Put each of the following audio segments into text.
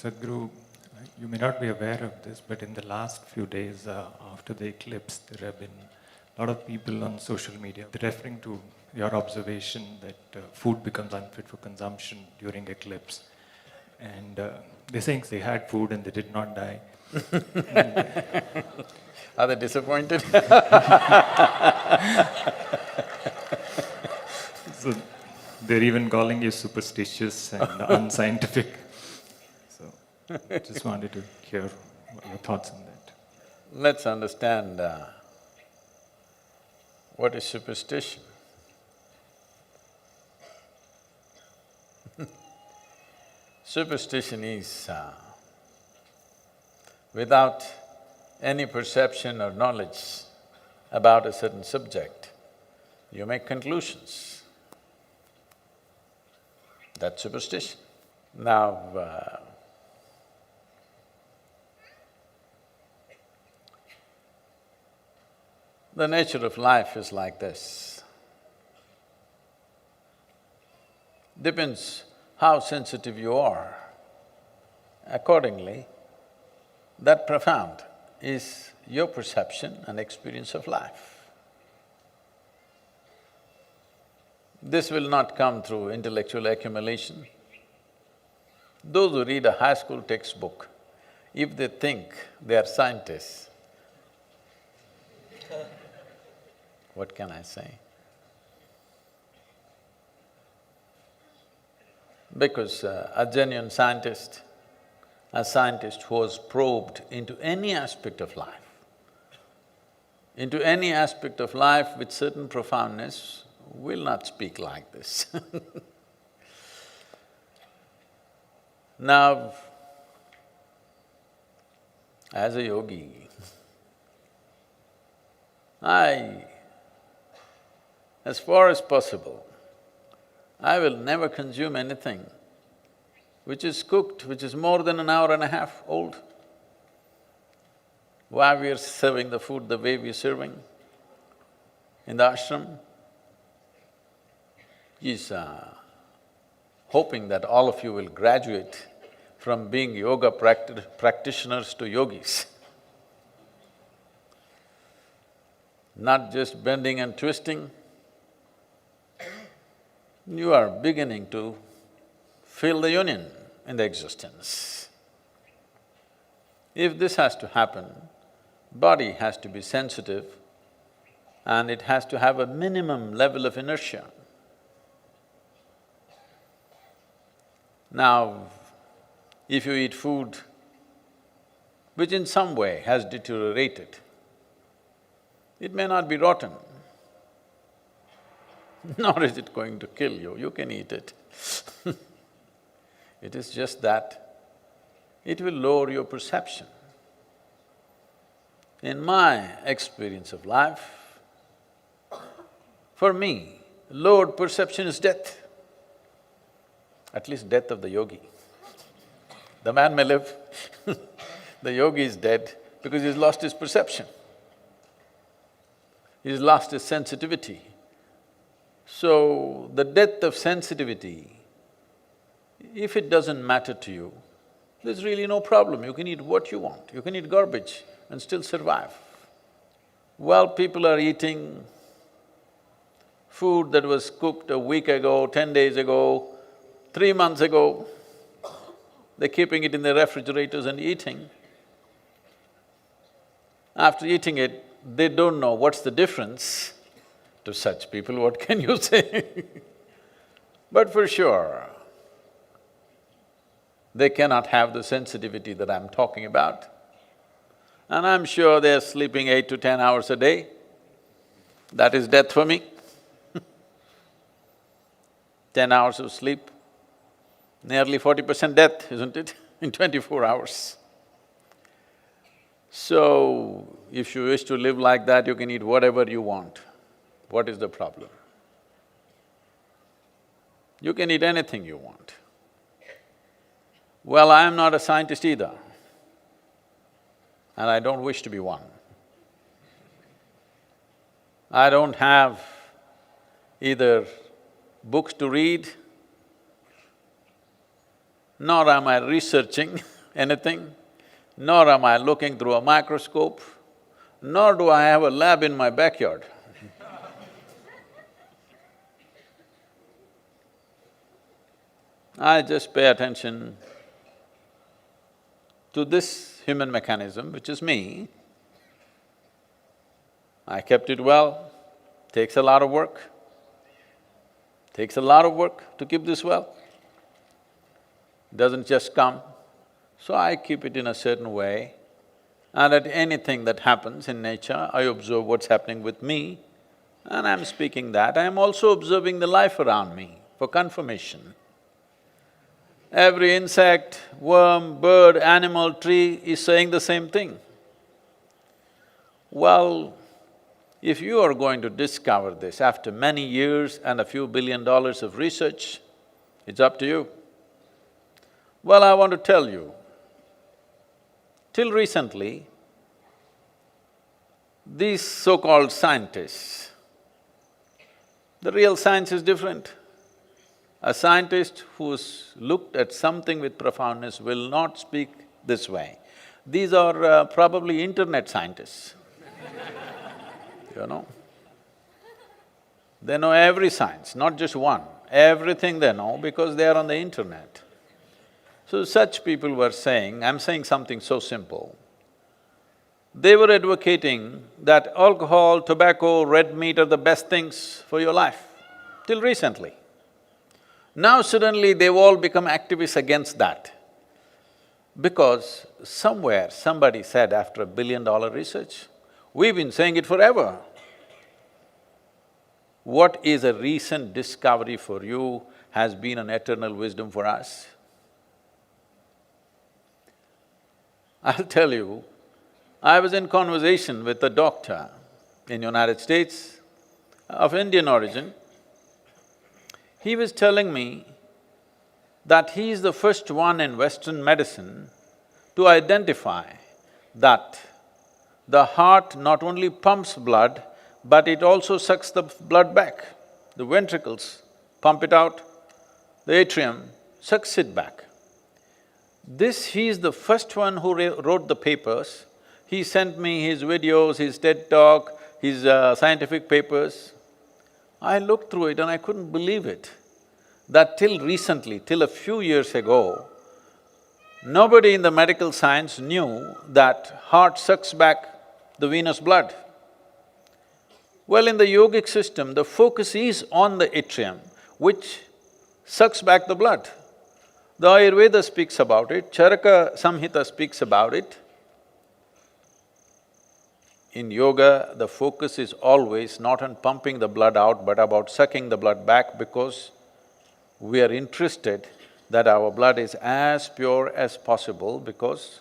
Sadhguru, you may not be aware of this, but in the last few days after the eclipse, there have been a lot of people on social media referring to your observation that food becomes unfit for consumption during eclipse. And they're saying they had food and they did not die. Are they disappointed? So they're even calling you superstitious and unscientific. So just wanted to hear your thoughts on that. Let's understand what is superstition. Superstition is without any perception or knowledge about a certain subject, you make conclusions. That's superstition. Now, the nature of life is like this. Depends how sensitive you are. Accordingly, that profound is your perception and experience of life. This will not come through intellectual accumulation. Those who read a high school textbook, if they think they are scientists, what can I say? Because a genuine scientist, a scientist who has probed into any aspect of life, with certain profoundness, will not speak like this. Now, as a yogi, as far as possible, I will never consume anything which is cooked, which is more than an hour and a half old. Why we are serving the food the way we are serving in the ashram is hoping that all of you will graduate from being yoga practitioners to yogis. Not just bending and twisting, you are beginning to feel the union in the existence. If this has to happen, body has to be sensitive and it has to have a minimum level of inertia. Now, if you eat food which in some way has deteriorated, it may not be rotten, nor is it going to kill you, you can eat it. It is just that it will lower your perception. In my experience of life, for me, lowered perception is death, at least death of the yogi. The man may live, the yogi is dead because he's lost his perception. He's lost his sensitivity. So, the death of sensitivity, if it doesn't matter to you, there's really no problem, you can eat what you want, you can eat garbage and still survive. While people are eating food that was cooked a week ago, 10 days ago, 3 months ago, they're keeping it in their refrigerators and eating. After eating it, they don't know what's the difference. To such people, what can you say? But for sure, they cannot have the sensitivity that I'm talking about. And I'm sure they're sleeping 8 to 10 hours a day. That is death for me. 10 hours of sleep, nearly 40% death, isn't it, in 24 hours. So, if you wish to live like that, you can eat whatever you want. What is the problem? You can eat anything you want. Well, I am not a scientist either, and I don't wish to be one. I don't have either books to read, nor am I researching anything, nor am I looking through a microscope, nor do I have a lab in my backyard. I just pay attention to this human mechanism, which is me. I kept it well, takes a lot of work. Takes a lot of work to keep this well. Doesn't just come. So I keep it in a certain way, and at anything that happens in nature, I observe what's happening with me, and I'm speaking that. I'm also observing the life around me for confirmation. Every insect, worm, bird, animal, tree is saying the same thing. Well, if you are going to discover this after many years and a few $1 billion of research, it's up to you. Well, I want to tell you, till recently, these so-called scientists, the real science is different. A scientist who's looked at something with profoundness will not speak this way. These are probably internet scientists, you know. They know every science, not just one. Everything they know because they are on the internet. So such people were saying, I'm saying something so simple. They were advocating that alcohol, tobacco, red meat are the best things for your life, till recently. Now suddenly they've all become activists against that. Because somewhere somebody said after $1 billion research, we've been saying it forever. What is a recent discovery for you has been an eternal wisdom for us. I'll tell you, I was in conversation with a doctor in United States of Indian origin. He was telling me that he is the first one in Western medicine to identify that the heart not only pumps blood, but it also sucks the blood back. The ventricles pump it out, the atrium sucks it back. He is the first one who wrote the papers. He sent me his videos, his TED talk, his scientific papers. I looked through it and I couldn't believe it, that till recently, till a few years ago, nobody in the medical science knew that heart sucks back the venous blood. Well, in the yogic system, the focus is on the atrium, which sucks back the blood. The Ayurveda speaks about it, Charaka Samhita speaks about it. In yoga, the focus is always not on pumping the blood out, but about sucking the blood back, because we are interested that our blood is as pure as possible, because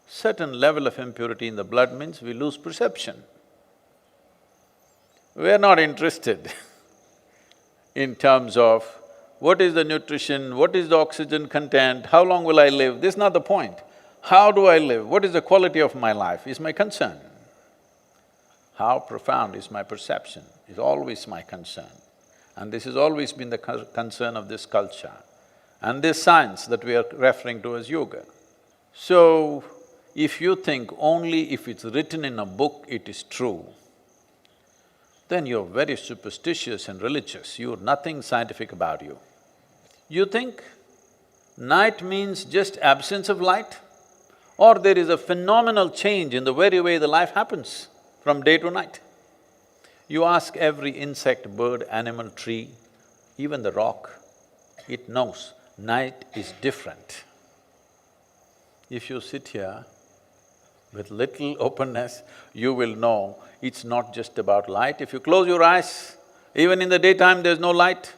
certain level of impurity in the blood means we lose perception. We are not interested in terms of what is the nutrition, what is the oxygen content, how long will I live, this is not the point. How do I live, what is the quality of my life is my concern. How profound is my perception is always my concern. And this has always been the concern of this culture and this science that we are referring to as yoga. So, if you think only if it's written in a book it is true, then you're very superstitious and religious, you're nothing scientific about you. You think night means just absence of light, or there is a phenomenal change in the very way the life happens from day to night. You ask every insect, bird, animal, tree, even the rock, it knows night is different. If you sit here with little openness, you will know it's not just about light. If you close your eyes, even in the daytime there's no light,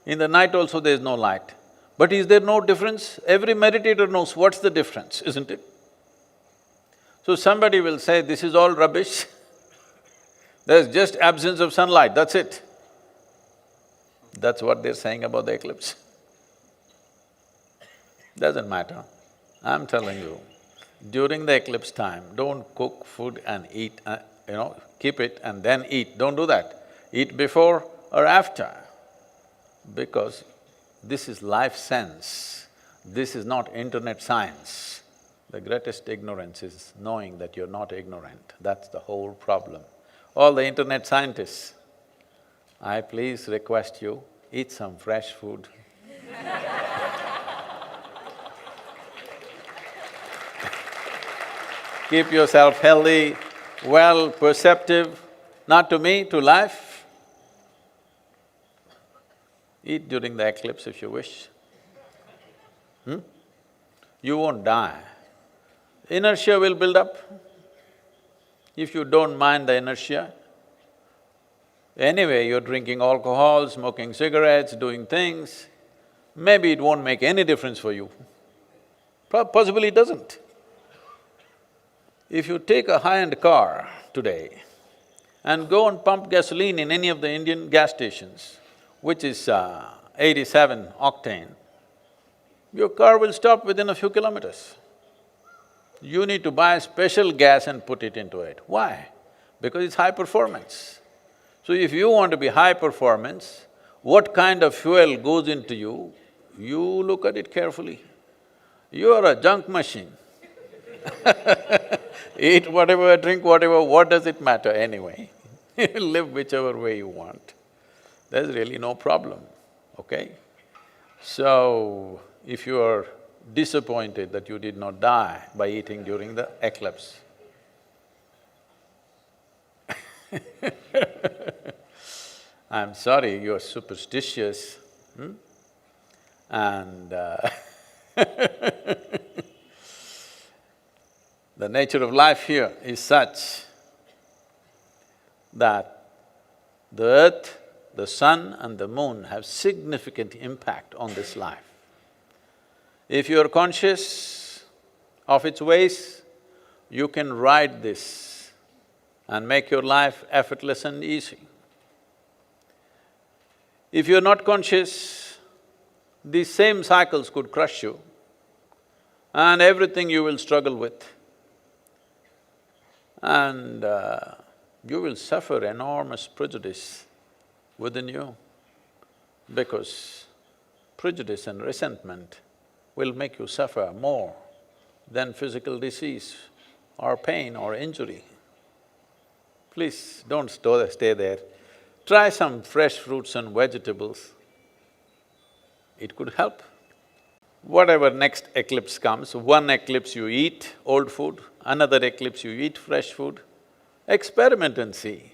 in the night also there's no light. But is there no difference? Every meditator knows what's the difference, isn't it? So somebody will say, this is all rubbish, there's just absence of sunlight, that's it. That's what they're saying about the eclipse. Doesn't matter. I'm telling you, during the eclipse time, don't cook food and eat, keep it and then eat, don't do that. Eat before or after, because this is life sense, this is not internet science. The greatest ignorance is knowing that you're not ignorant. That's the whole problem. All the internet scientists, I please request you, eat some fresh food. Keep yourself healthy, well, perceptive, not to me, to life. Eat during the eclipse if you wish. You won't die. Inertia will build up. If you don't mind the inertia, anyway you're drinking alcohol, smoking cigarettes, doing things, maybe it won't make any difference for you. Possibly it doesn't. If you take a high-end car today and go and pump gasoline in any of the Indian gas stations, which is 87 octane, your car will stop within a few kilometers. You need to buy special gas and put it into it. Why? Because it's high performance. So if you want to be high performance, what kind of fuel goes into you, you look at it carefully. You are a junk machine. Eat whatever, drink whatever, what does it matter anyway? Live whichever way you want. There's really no problem, okay? So, if you are disappointed that you did not die by eating during the eclipse, I'm sorry, you're superstitious, and the nature of life here is such that the earth, the sun and the moon have significant impact on this life. If you're conscious of its ways, you can ride this and make your life effortless and easy. If you're not conscious, these same cycles could crush you and everything you will struggle with. And you will suffer enormous prejudice within you, because prejudice and resentment will make you suffer more than physical disease or pain or injury. Please don't stay there. Try some fresh fruits and vegetables. It could help. Whatever next eclipse comes, one eclipse you eat old food, another eclipse you eat fresh food, experiment and see.